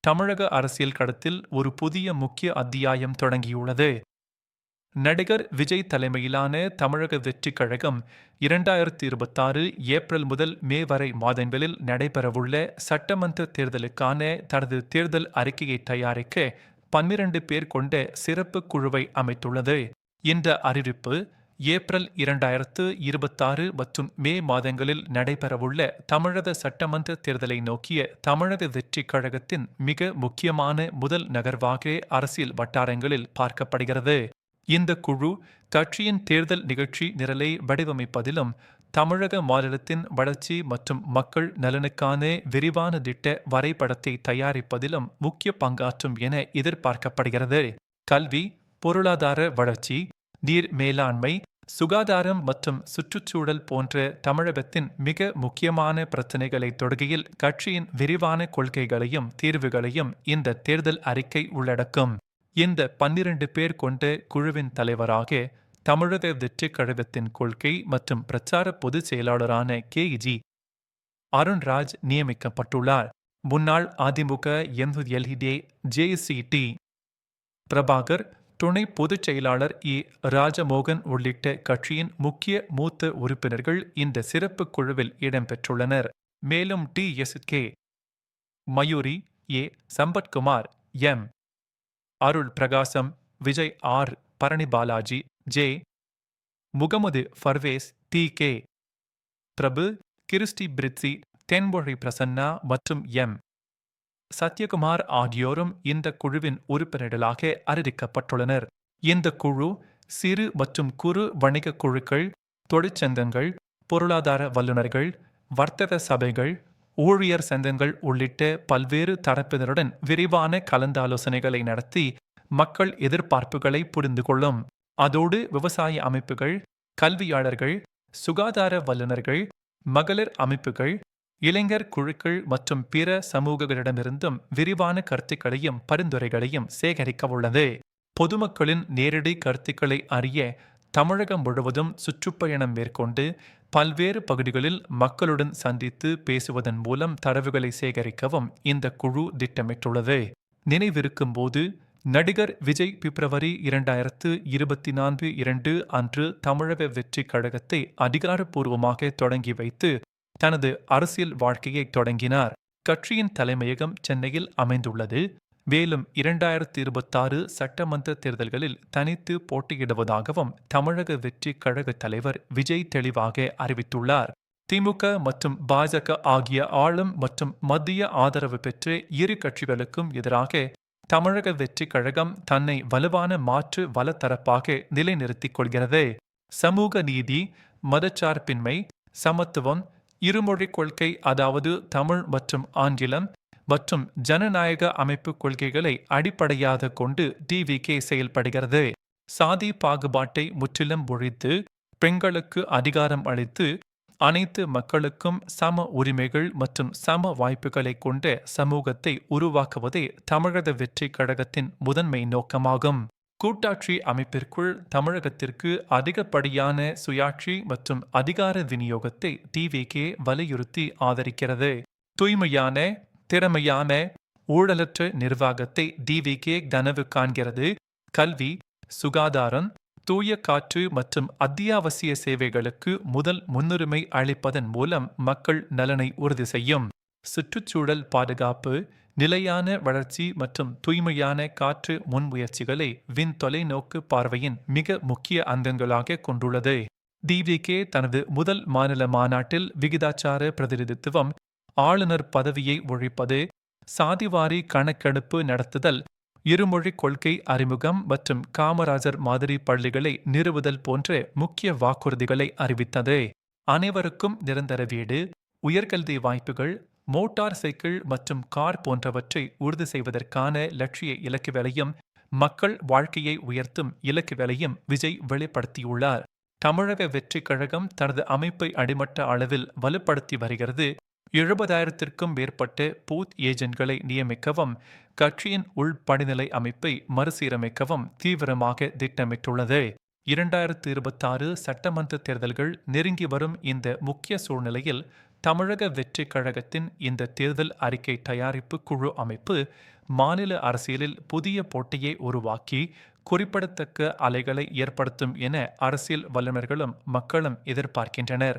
தமிழக அரசியல் களத்தில் ஒரு புதிய முக்கிய அத்தியாயம் தொடங்கியுள்ளது. நடிகர் விஜய் தலைமையிலான தமிழக வெற்றிக் கழகம் 2026 ஏப்ரல் முதல் மே வரை மாதங்களில் நடைபெறவுள்ள சட்டமன்ற தேர்தலுக்கான தனது தேர்தல் அறிக்கையை தயாரிக்க 12 பேர் கொண்ட சிறப்பு குழுவை அமைத்துள்ளது. இந்த அறிவிப்பு ஏப்ரல் 2026 மற்றும் மே மாதங்களில் நடைபெறவுள்ள தமிழக சட்டமன்ற தேர்தலை நோக்கிய தமிழக வெற்றிக் கழகத்தின் மிக முக்கியமான முதல் நகர்வாக அரசியல் வட்டாரங்களில் பார்க்கப்படுகிறது. இந்த குழு கட்சியின் தேர்தல் நிகழ்ச்சி நிரலை வடிவமைப்பதிலும் தமிழக மாநிலத்தின் வளர்ச்சி மற்றும் மக்கள் நலனுக்கான விரிவான திட்ட வரைபடத்தை தயாரிப்பதிலும் முக்கிய பங்காற்றும் என எதிர்பார்க்கப்படுகிறது. கல்வி, பொருளாதார வளர்ச்சி, நீர் மேலாண்மை, சுகாதாரம் மற்றும் சுற்றுச்சூழல் போன்ற தமிழகத்தின் மிக முக்கியமான பிரச்சினைகளை தொடுகையில் கட்சியின் விரிவான கொள்கைகளையும் தீர்வுகளையும் இந்த தேர்தல் அறிக்கை உள்ளடக்கும். இந்த 12 பேர் கொண்ட குழுவின் தலைவராக தமிழக வெற்றிக் கழகத்தின் கொள்கை மற்றும் பிரச்சார பொதுச் செயலாளரான கே.ஜி. அருண்ராஜ் நியமிக்கப்பட்டுள்ளார். முன்னாள் அதிமுக எம்.எல்.ஏ. ஜே.சி.டி. பிரபாகர், துணை பொதுச் செயலாளர் ராஜமோகன் உள்ளிட்ட கட்சியின் முக்கிய மூத்த உறுப்பினர்கள் இந்த சிறப்பு குழுவில் இடம்பெற்றுள்ளனர். மேலும் டி.எஸ்.கே. மயூரி, சம்பத்குமார், எம். அருள் பிரகாசம், விஜய் ஆர். பரணி பாலாஜி, ஜே. முகமது பர்வேஸ், டி.கே. பிரபு, கிறிஸ்டி பிரிட்சி, தென்மொழி பிரசன்னா மற்றும் எம். சத்யகுமார் ஆகியோரும் இந்த குழுவின் உறுப்பினர்களாக அறிவிக்கப்பட்டுள்ளனர். இந்த குழு சிறு மற்றும் குறு வணிக குழுக்கள், தொழிற்சங்கங்கள், பொருளாதார வல்லுநர்கள், வர்த்தக சபைகள், ஊழியர் சங்கங்கள் உள்ளிட்ட பல்வேறு தரப்பினருடன் விரிவான கலந்தாலோசனைகளை நடத்தி மக்கள் எதிர்பார்ப்புகளை புரிந்து கொள்ளும். அதோடு விவசாய அமைப்புகள், கல்வியாளர்கள், சுகாதார வல்லுநர்கள், மகளிர் அமைப்புகள், இளைஞர் குழுக்கள் மற்றும் பிற சமூகங்களிடமிருந்தும் விரிவான கருத்துக்களையும் பரிந்துரைகளையும் சேகரிக்க உள்ளது. பொதுமக்களின் நேரடி கருத்துக்களை அறிய தமிழகம் முழுவதும் சுற்றுப்பயணம் மேற்கொண்டு பல்வேறு பகுதிகளில் மக்களுடன் சந்தித்து பேசுவதன் மூலம் தரவுகளை சேகரிக்கவும் இந்த குழு திட்டமிட்டுள்ளது. நினைவிருக்கும் போது நடிகர் விஜய் பிப்ரவரி 2024 அன்று தமிழக வெற்றிக் கழகத்தை அதிகாரப்பூர்வமாக தொடங்கி வைத்து தனது அரசியல் வாழ்க்கையை தொடங்கினார். கட்சியின் தலைமையகம் சென்னையில் அமைந்துள்ளது. மேலும் 2026 சட்டமன்ற தேர்தல்களில் தனித்து போட்டியிடுவதாகவும் தமிழக வெற்றிக் கழக தலைவர் விஜய் தெளிவாக அறிவித்துள்ளார். திமுக மற்றும் பாஜக ஆகிய ஆளும் மற்றும் மத்திய ஆதரவு பெற்ற இரு கட்சிகளுக்கும் எதிராக தமிழக வெற்றிக் கழகம் தன்னை வலுவான மாற்று வலத்தரப்பாக நிலைநிறுத்திக் கொள்கிறது. சமூக நீதி, மதச்சார்பின்மை, சமத்துவம், இருமொழிக் கொள்கை அதாவது தமிழ் மற்றும் ஆங்கிலம் மற்றும் ஜனநாயக அமைப்பு கொள்கைகளை அடிப்படையாக கொண்டு டி.வி.கே. செயல்படுகிறது. சாதி பாகுபாட்டை முற்றிலும் ஒழித்து பெண்களுக்கு அதிகாரம் அளித்து அனைத்து மக்களுக்கும் சம உரிமைகள் மற்றும் சம வாய்ப்புகளை கொண்ட சமூகத்தை உருவாக்குவதே தமிழக வெற்றிக் கழகத்தின் முதன்மை நோக்கமாகும். கூட்டாட்சி அமைப்பிற்குள் தமிழகத்திற்கு அதிகப்படியான சுயாட்சி மற்றும் அதிகார விநியோகத்தை டி.வி.கே. வலியுறுத்தி ஆதரிக்கிறது. தூய்மையான, திறமையான, ஊழலற்ற நிர்வாகத்தை டி.வி.கே. கனவு காண்கிறது. கல்வி, சுகாதாரம், தூய காற்று மற்றும் அத்தியாவசிய சேவைகளுக்கு முதல் முன்னுரிமை அளிப்பதன் மூலம் மக்கள் நலனை உறுதி செய்யும். சுற்றுச்சூழல் பாதுகாப்பு, நிலையான வளர்ச்சி மற்றும் தூய்மையான காற்று முன்முயற்சிகளை விண் தொலைநோக்கு பார்வையின் மிக முக்கிய அங்கங்களாக கொண்டுள்ளது. டி.வி.கே. தனது முதல் மாநில மாநாட்டில் விகிதாச்சார பிரதிநிதித்துவம், ஆளுநர் பதவியை ஒழிப்பது, சாதிவாரி கணக்கெடுப்பு நடத்துதல், இருமொழிக் கொள்கை அறிமுகம் மற்றும் காமராஜர் மாதிரி பள்ளிகளை நிறுவுதல் போன்ற முக்கிய வாக்குறுதிகளை அறிவித்தது. அனைவருக்கும் நிரந்தர வீடு, உயர்கல்வி வாய்ப்புகள், மோட்டார் சைக்கிள் மற்றும் கார் போன்றவற்றை உறுதி செய்வதற்கான லட்சிய இலக்குகளையும் மக்கள் வாழ்க்கையை உயர்த்தும் இலக்குகளையும் விஜய் வெளிப்படுத்தியுள்ளார். தமிழக வெற்றிக் கழகம் தனது அமைப்பை அடிமட்ட அளவில் வலுப்படுத்தி வருகிறது. 70,000க்கும் மேற்பட்ட பூத் ஏஜென்ட்களை நியமிக்கவும் கட்சியின் உள்பணிநிலை அமைப்பை மறுசீரமைக்கவும் தீவிரமாக திட்டமிட்டுள்ளது. 2026 சட்டமன்ற தேர்தல்கள் நெருங்கி வரும் இந்த முக்கிய சூழ்நிலையில் தமிழக வெற்றிக் கழகத்தின் இந்த தேர்தல் அறிக்கை தயாரிப்பு குழு அமைப்பு மாநில அரசியலில் புதிய போட்டியை உருவாக்கி குறிப்பிடத்தக்க அலைகளை ஏற்படுத்தும் என அரசியல் வல்லுநர்களும் மக்களும் எதிர்பார்க்கின்றனர்.